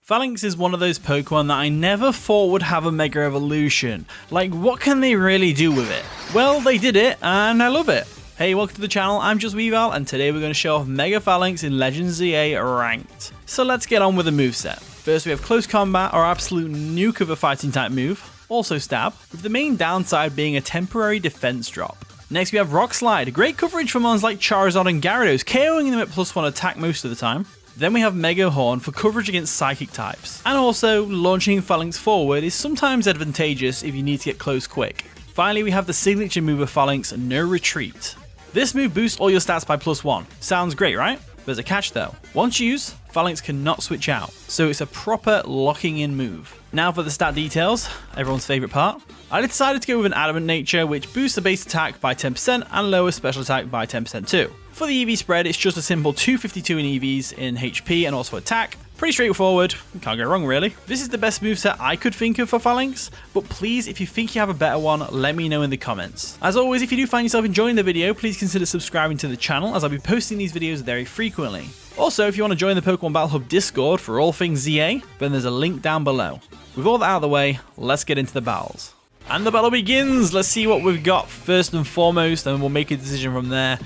Falinks is one of those Pokemon that I never thought would have a Mega Evolution. Like, what can they really do with it? Well, they did it, and I love it. Hey, welcome to the channel, I'm just Weavile, and today we're going to show off Mega Falinks in Legends Z-A Ranked. So let's get on with the moveset. First we have Close Combat, our absolute nuke of a fighting type move, also Stab, with the main downside being a temporary defense drop. Next we have Rock Slide, great coverage for mons like Charizard and Gyarados, KOing them at +1 attack most of the time. Then we have Mega Horn for coverage against psychic types. And also, launching Falinks forward is sometimes advantageous if you need to get close quick. Finally, we have the signature move of Falinks, No Retreat. This move boosts all your stats by +1. Sounds great, right? There's a catch though. Once used, Falinks cannot switch out, so it's a proper locking in move. Now for the stat details, everyone's favourite part. I decided to go with an Adamant Nature, which boosts the base attack by 10% and lowers special attack by 10% too. For the EV spread, it's just a simple 252 in EVs in HP and also attack. Pretty straightforward, can't go wrong really. This is the best moveset I could think of for Falinks, but please, if you think you have a better one, let me know in the comments. As always, if you do find yourself enjoying the video, please consider subscribing to the channel as I'll be posting these videos very frequently. Also, if you want to join the Pokemon Battle Hub Discord for all things ZA, then there's a link down below. With all that out of the way, let's get into the battles. And the battle begins! Let's see what we've got first and foremost, and we'll make a decision from there.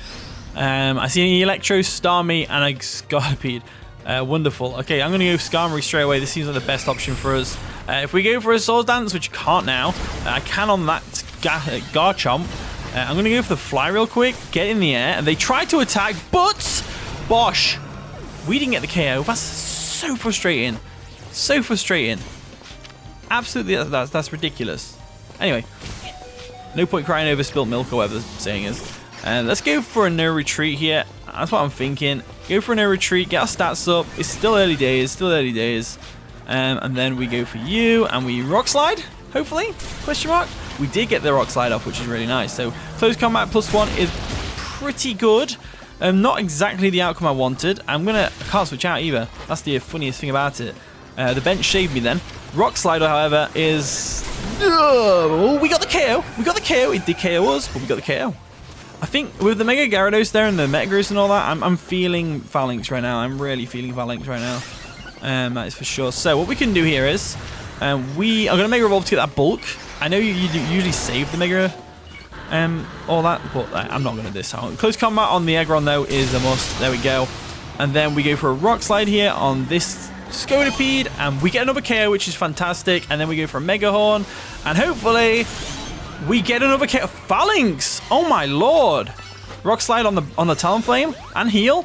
I see an Electro, Starmie, and a Scarpede. Wonderful. Okay, I'm going to go Skarmory straight away. This seems like the best option for us. If we go for a Swords Dance, which you can't now, I can on that Garchomp. I'm going to go for the Fly real quick, get in the air, and they try to attack, but bosh! We didn't get the KO. That's so frustrating. So frustrating. Absolutely, that's ridiculous. Anyway, no point crying over spilt milk or whatever the saying is. Let's go for a No Retreat here. That's what I'm thinking. Go for a No Retreat, get our stats up. It's still early days, and then we go for you, and we Rock Slide, hopefully? Question mark? We did get the Rock Slide off, which is really nice. So, Close Combat +1 is pretty good. Not exactly the outcome I wanted. I can't switch out either. That's the funniest thing about it. The bench shaved me then. Rock Slide, however, is... Oh, we got the KO. We got the KO. It did KO us, but we got the KO. I think with the Mega Gyarados there and the Metagross and all that, I'm feeling Falinks right now. I'm really feeling Falinks right now. That is for sure. So what we can do here is we are going to Mega Evolve to get that bulk. I know you usually save the Mega all that, but I'm not going to do this. Close Combat on the Aggron though is a must. There we go. And then we go for a Rock Slide here on this Scarpede, and we get another KO, which is fantastic. And then we go for a Mega Horn, and hopefully we get another KO. Falinks! Oh my lord! Rock Slide on the Talonflame and heal.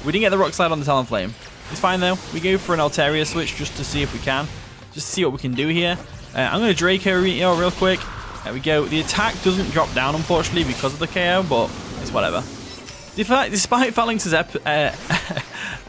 We didn't get the Rock Slide on the Talonflame. It's fine though. We go for an Altaria switch just to see if we can. Just to see what we can do here. I'm going to Draco real quick. There we go. The attack doesn't drop down unfortunately because of the KO, but it's whatever. Despite Falinks'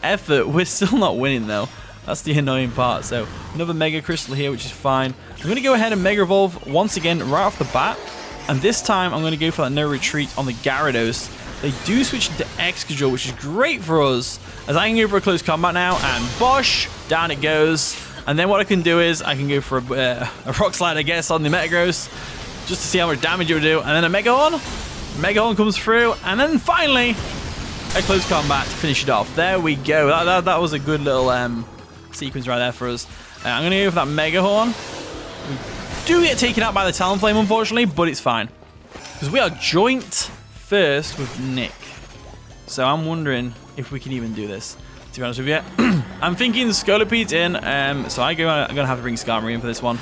effort, we're still not winning though. That's the annoying part. So another Mega Crystal here, which is fine. I'm going to go ahead and Mega Evolve once again right off the bat. And this time I'm going to go for that No Retreat on the Gyarados. They do switch into Excadrill, which is great for us. As I can go for a Close Combat now, and bosh! Down it goes. And then what I can do is I can go for a Rock Slide, I guess, on the Metagross, just to see how much damage it will do. And then a Mega Horn. Mega Horn comes through. And then finally, a Close Combat to finish it off. There we go. That was a good little sequence right there for us. I'm going to go for that Mega Horn. We do get taken out by the Talonflame, unfortunately, but it's fine. Because we are joint first with Nick. So I'm wondering if we can even do this, to be honest with you. I'm thinking Scarpede's in, so I'm going to have to bring Skarmory in for this one.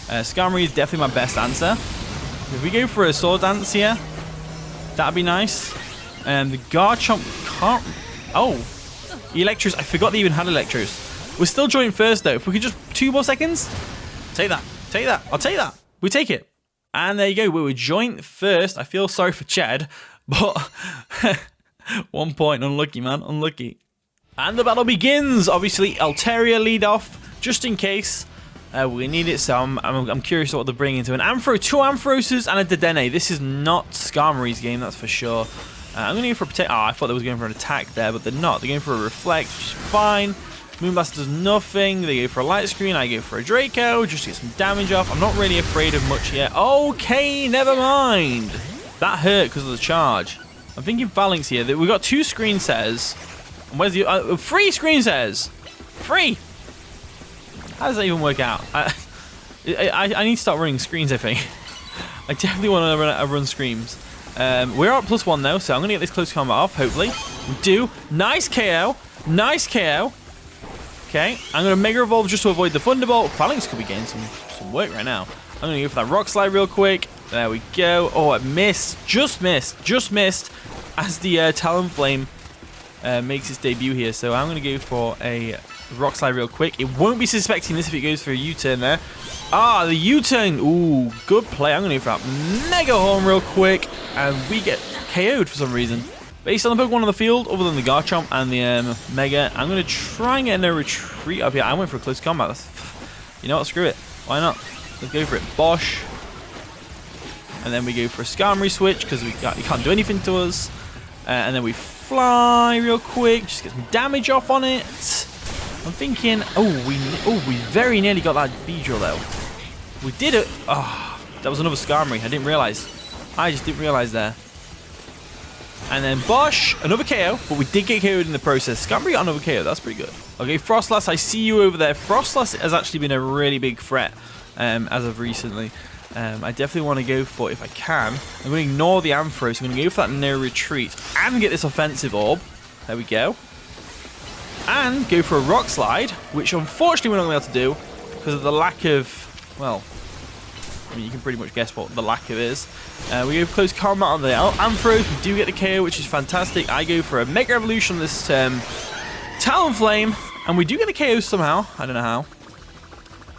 Skarmory is definitely my best answer. If we go for a Sword Dance here, that'd be nice. The Garchomp can't... Oh! Electros. I forgot they even had Electros. We're still joint first, though. If we could just 2 more seconds. Take that. Take that. I'll take that. We take it. And there you go. We were joint first. I feel sorry for Chad, but 1 point. Unlucky, man. Unlucky. And the battle begins. Obviously, Altaria lead off, just in case we need it. So I'm curious what they're bringing into an Ampharos, 2 Amphoroses, and a Dedenne. This is not Skarmory's game, that's for sure. I'm going to go for a Protect. Oh, I thought they was going for an attack there, but they're not. They're going for a Reflect, which is fine. Moonblast does nothing. They go for a Light Screen. I go for a Draco just to get some damage off. I'm not really afraid of much here. Okay, never mind. That hurt because of the charge. I'm thinking Falinks here. We've got 2 screen setters. And where's the... 3 screen setters. 3. How does that even work out? I need to start running screens, I think. I definitely want to run screens. We're at +1 though, so I'm going to get this close combat off, hopefully. We do. Nice KO. Nice KO. Okay, I'm going to Mega Evolve just to avoid the Thunderbolt. Falinks could be getting some work right now. I'm going to go for that Rock Slide real quick. There we go. Oh, I missed. Just missed as the Talonflame makes its debut here. So I'm going to go for a Rock Slide real quick. It won't be suspecting this if it goes for a U-turn there. Ah, the U-turn. Ooh, good play. I'm going to go for that Mega Horn real quick. And we get KO'd for some reason. Based on the Pokemon on the field, other than the Garchomp and the Mega, I'm going to try and get no retreat up here. I went for a close combat. You know what? Screw it. Why not? Let's go for it. Bosh. And then we go for a Skarmory switch because he can't do anything to us. And then we fly real quick. Just get some damage off on it. I'm thinking, we very nearly got that Beedrill though. We did it. Oh, that was another Skarmory. I didn't realize. I just didn't realize there. And then Bosh, another KO, but we did get KO'd in the process. Skarmory got another KO, that's pretty good. Okay, Frostlass, I see you over there. Frostlass has actually been a really big threat as of recently. I definitely want to go for, if I can, I'm going to ignore the Ampharos. I'm going to go for that no retreat and get this offensive orb. There we go. And go for a Rock Slide, which unfortunately we're not going to be able to do because of the lack of, well, I mean, you can pretty much guess what the lack of is. We go for close combat on the Ampharos. We do get the KO, which is fantastic. I go for a Mega Evolution on this Talonflame, and we do get the KO somehow. I don't know how.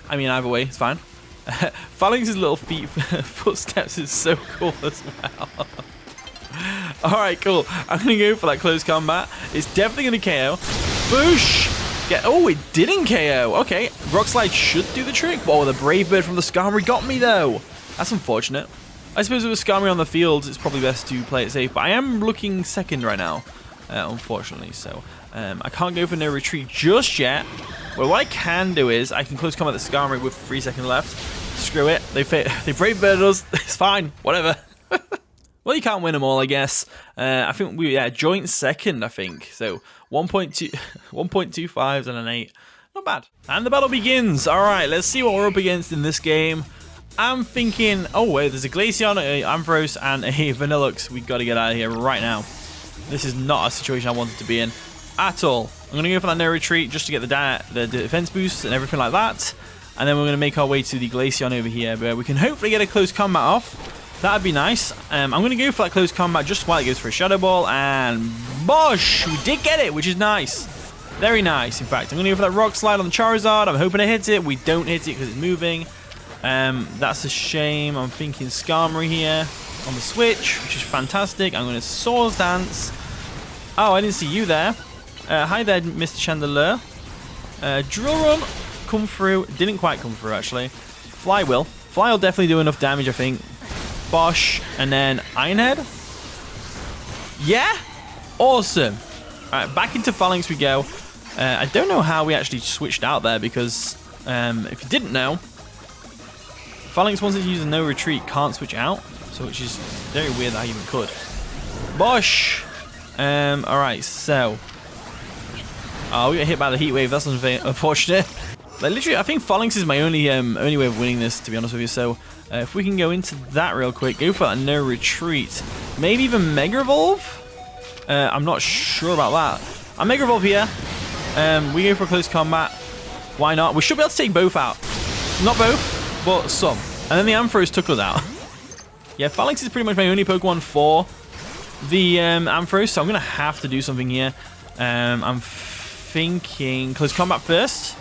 I mean, either way, it's fine. Falinks' little footsteps is so cool as well. Alright, cool. I'm going to go for that close combat. It's definitely going to KO. Boosh! Oh, it didn't KO. Okay, Rock Slide should do the trick. Oh, the Brave Bird from the Skarmory got me, though. That's unfortunate. I suppose with a Skarmory on the field, it's probably best to play it safe. But I am looking second right now, unfortunately. So I can't go for no retreat just yet. Well, what I can do is I can close combat the Skarmory with 3 seconds left. Screw it. They Brave Bird us. It's fine. Whatever. Well, you can't win them all, I guess. I think we joint second, I think. So 1.25s and an 8. Not bad. And the battle begins. All right, let's see what we're up against in this game. I'm thinking, oh wait, there's a Glaceon, a Ampharos, and a Vanillux. We got to get out of here right now. This is not a situation I wanted to be in at all. I'm going to go for that no retreat just to get the defense boost and everything like that. And then we're going to make our way to the Glaceon over here, where we can hopefully get a close combat off. That'd be nice. I'm going to go for that close combat just while it goes for a Shadow Ball. And Bosh! We did get it, which is nice. Very nice, in fact. I'm going to go for that Rock Slide on the Charizard. I'm hoping to hit it. We don't hit it because it's moving. That's a shame. I'm thinking Skarmory here on the switch, which is fantastic. I'm going to Swords Dance. Oh, I didn't see you there. Hi there, Mr. Chandelier. Drill Run, come through. Didn't quite come through, actually. Fly will. Fly will definitely do enough damage, I think. Bosh, and then Iron Head. Yeah? Awesome. Alright, back into Falinks we go. I don't know how we actually switched out there because if you didn't know, Falinks, once it uses no retreat, can't switch out. So, which is very weird that I even could. Bosh! Alright, so. Oh, we got hit by the Heat Wave. That's unfortunate. Like, literally, I think Falinks is my only way of winning this, to be honest with you. So, if we can go into that real quick, go for that no retreat. Maybe even Mega Evolve? I'm not sure about that. I'm Mega Evolve here. We go for a close combat. Why not? We should be able to take both out. Not both, but some. And then the Ampharos took us out. Yeah, Falinks is pretty much my only Pokemon for the Ampharos, so I'm going to have to do something here. I'm thinking close combat first.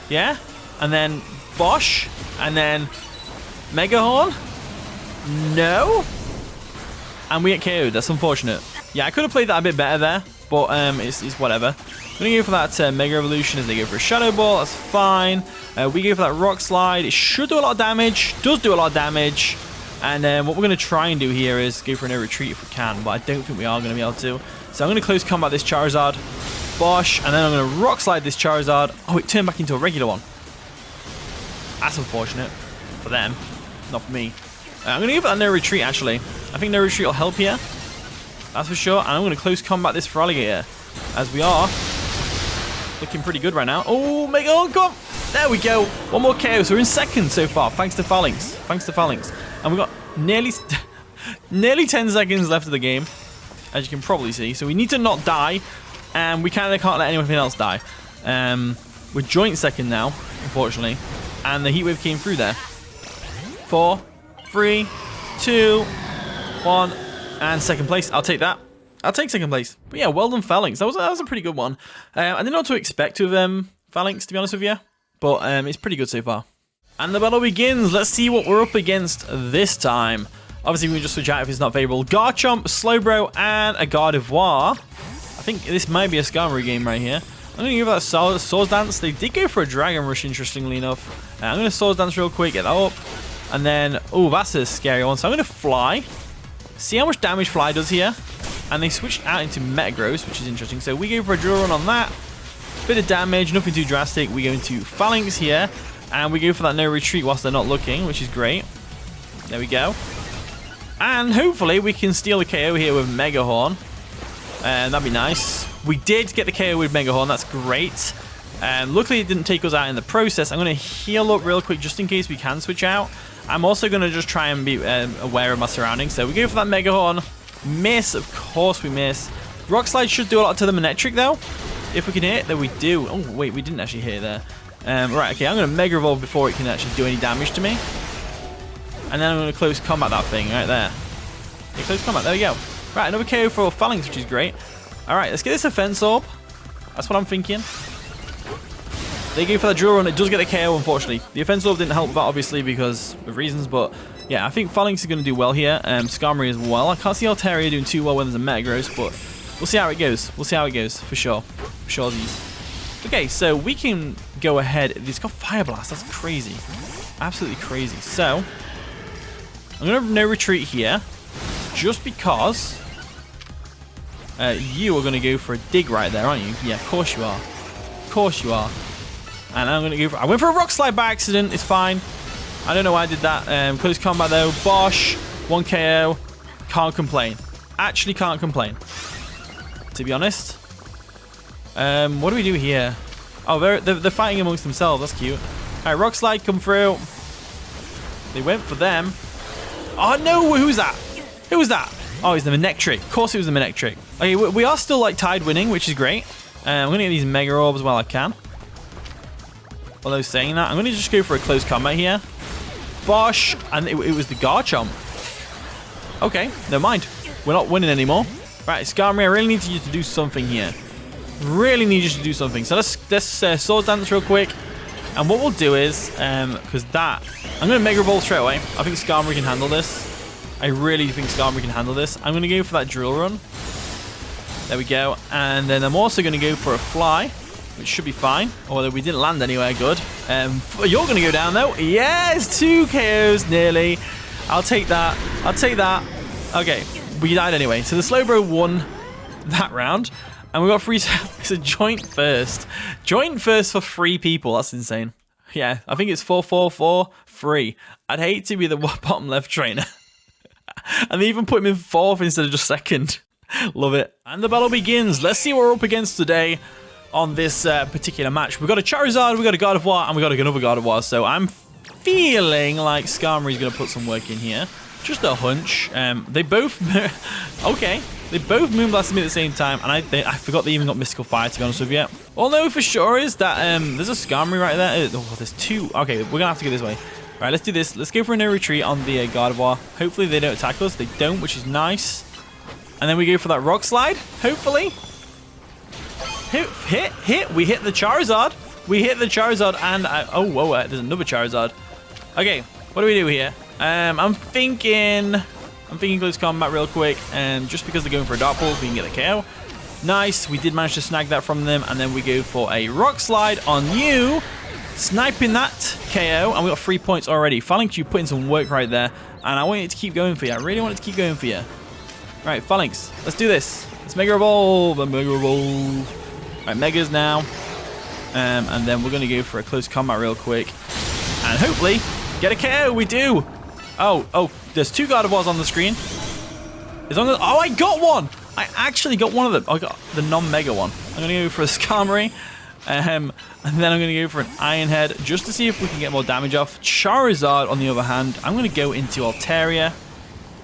Yeah? And then Bosh. And then Mega Horn. No? And we get KO'd. That's unfortunate. Yeah, I could have played that a bit better there, but it's whatever. I'm going to go for that Mega Evolution as they go for a Shadow Ball. That's fine. We go for that Rock Slide. It should do a lot of damage. Does do a lot of damage. And what we're going to try and do here is go for no retreat if we can, but I don't think we are going to be able to. So I'm going to close combat this Charizard. Bosh, and then I'm going to Rock Slide this Charizard. Oh, it turned back into a regular one. That's unfortunate for them, not for me. I'm going to give that no retreat, actually. I think no retreat will help here. That's for sure. And I'm going to close combat this Feraligatr, as we are looking pretty good right now. Oh, Mega Horn, come! There we go. One more KO. So we're in second so far, thanks to Falinks. Thanks to Falinks. And we've got nearly 10 seconds left of the game, as you can probably see. So we need to not die, and we kind of can't let anything else die. We're joint second now, unfortunately. And the heat wave came through there. 4, 3, 2, 1, and second place. I'll take that. I'll take second place. But yeah, well done, Falinks. That was a pretty good one. I didn't know what to expect with Falinks, to be honest with you. But it's pretty good so far. And the battle begins. Let's see what we're up against this time. Obviously, we can just switch out if it's not favorable. Garchomp, Slowbro, and a Gardevoir. I think this might be a Skarmory game right here. I'm going to give that Swords Dance. They did go for a Dragon Rush, interestingly enough. I'm going to Swords Dance real quick, get that up. And then, oh, that's a scary one. So I'm going to Fly. See how much damage Fly does here. And they switched out into Metagross, which is interesting. So we go for a Drill Run on that. Bit of damage, nothing too drastic. We go into Falinks here. And we go for that no retreat whilst they're not looking, which is great. There we go. And hopefully we can steal the KO here with Mega Horn. And that'd be nice. We did get the KO with Mega Horn. That's great. Luckily, it didn't take us out in the process. I'm going to heal up real quick just in case we can switch out. I'm also going to just try and be aware of my surroundings. So we go for that Mega Horn. Miss. Of course we miss. Rock Slide should do a lot to the Manectric, though. If we can hit it, then we do. Oh, wait. We didn't actually hit it there. Right, okay. I'm going to Mega Evolve before it can actually do any damage to me. And then I'm going to Close Combat that thing right there. Okay, Close Combat. There we go. Right, another KO for Falinks, which is great. Alright, let's get this Offense Orb. That's what I'm thinking. They go for the Drill Run. It does get the KO, unfortunately. The Offense Orb didn't help that, obviously, because of reasons. But, yeah, I think Falinks is going to do well here. Skarmory as well. I can't see Altaria doing too well when there's a Metagross, but we'll see how it goes. We'll see how it goes, for sure. For sure. Okay, so we can go ahead. It's got Fire Blast. That's crazy. Absolutely crazy. So, I'm going to no retreat here. Just because you are going to go for a dig right there, aren't you? Yeah, of course you are. Of course you are. And I'm going to go for... I went for a Rock Slide by accident. It's fine. I don't know why I did that. Close Combat, though. Bosh. 1 KO. Can't complain. Actually can't complain. To be honest. What do we do here? Oh, they're fighting amongst themselves. That's cute. All right, Rock Slide, come through. They went for them. Oh, no. Who's that? Who was that? Oh, he's the Manectric. Of course it was the Manectric. Okay, we are still, like, tied winning, which is great. I'm going to get these Mega Orbs while I can. Although saying that, I'm going to just go for a Close Combat here. Bosh. And it was the Garchomp. Okay, never mind. We're not winning anymore. Right, Skarmory, I really need you to do something here. Really need you to do something. So let's Sword Dance real quick. And what we'll do is, because that... I'm going to Mega Evolve straight away. I think Skarmory can handle this. I really think Skarmory can handle this. I'm going to go for that Drill Run. There we go. And then I'm also going to go for a Fly, which should be fine. Although we didn't land anywhere good. You're going to go down, though. Yes! 2 KOs, nearly. I'll take that. I'll take that. Okay, we died anyway. So the Slowbro won that round. And we got 3... It's a joint first. Joint first for 3 people. That's insane. Yeah, I think it's 4-4-4-3. I'd hate to be the bottom left trainer. And they even put him in 4th instead of just 2nd. Love it. And the battle begins. Let's see what we're up against today on this particular match. We've got a Charizard, we've got a Gardevoir, and we've got another Gardevoir. So I'm feeling like Skarmory's going to put some work in here. Just a hunch. They both... okay. They both Moonblasted me at the same time. And I forgot they even got Mystical Fire, to be honest with you. All I know for sure is that there's a Skarmory right there. Oh, there's 2. Okay, we're going to have to go this way. All right, let's do this. Let's go for a no retreat on the Gardevoir. Hopefully they don't attack us. They don't, which is nice. And then we go for that Rock Slide. Hopefully. Hit. We hit the Charizard. We hit the Charizard and... oh, whoa, there's another Charizard. Okay, what do we do here? I'm thinking Close Combat real quick. And just because they're going for a Dark Pulse, we can get the KO. Nice. We did manage to snag that from them. And then we go for a Rock Slide on you. Sniping that KO, and we got 3 points already. Falinks, you put in some work right there, and I want it to keep going for you. I really want it to keep going for you. Right, Falinks, let's do this. Let's Mega Evolve, Mega Evolve. Right, Megas now, and then we're going to go for a Close Combat real quick, and hopefully get a KO. We do. Oh, there's 2 Gardevoirs on the screen. As long as I got one. I actually got one of them. I got the non-Mega one. I'm going to go for a Skarmory. And then I'm going to go for an Iron Head just to see if we can get more damage off. Charizard, on the other hand, I'm going to go into Altaria.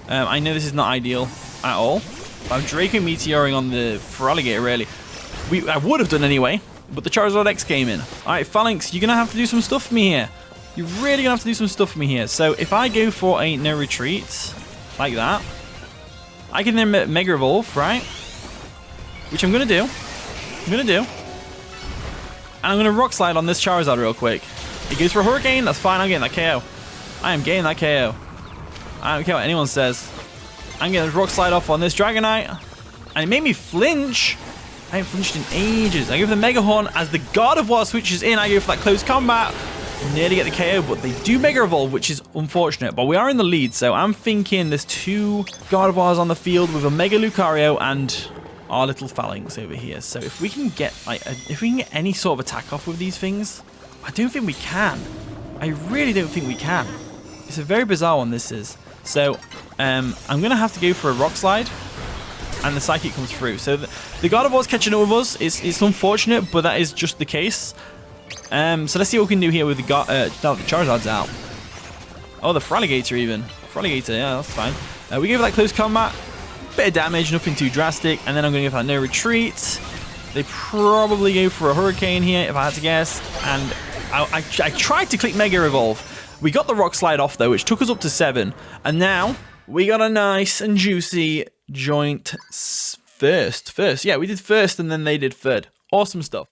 I know this is not ideal at all. I'm Draco Meteoring on the Feraligatr, really. I would have done anyway, but the Charizard X came in. All right, Falinks, you're going to have to do some stuff for me here. You're really going to have to do some stuff for me here. So if I go for a no retreat, like that, I can then Mega Evolve, right? Which I'm going to do. And I'm going to Rock Slide on this Charizard real quick. It goes for a Hurricane. That's fine. I'm getting that KO. I am getting that KO. I don't care what anyone says. I'm getting this Rock Slide off on this Dragonite. And it made me flinch. I haven't flinched in ages. I go for the Mega Horn. As the God of War switches in, I go for that close combat. Nearly get the KO, but they do Mega Evolve, which is unfortunate. But we are in the lead, so I'm thinking there's 2 God of Wars on the field with a Mega Lucario and our little Falinks over here. So if we can get any sort of attack off with these things, I don't think we can. I really don't think we can. It's a very bizarre one, this is. So I'm gonna have to go for a Rock Slide, and the Psychic comes through. So the God of War's catching up with us. It's unfortunate, but that is just the case. So let's see what we can do here with the Charizard's out. Oh, the Feraligatr even. Feraligatr, yeah, that's fine. We go for that close combat. Bit of damage, nothing too drastic. And then I'm going to go for that no retreat. They probably go for a Hurricane here, if I had to guess. And I tried to click Mega Evolve. We got the Rock Slide off, though, which took us up to 7. And now we got a nice and juicy joint first. Yeah, we did first, and then they did third. Awesome stuff.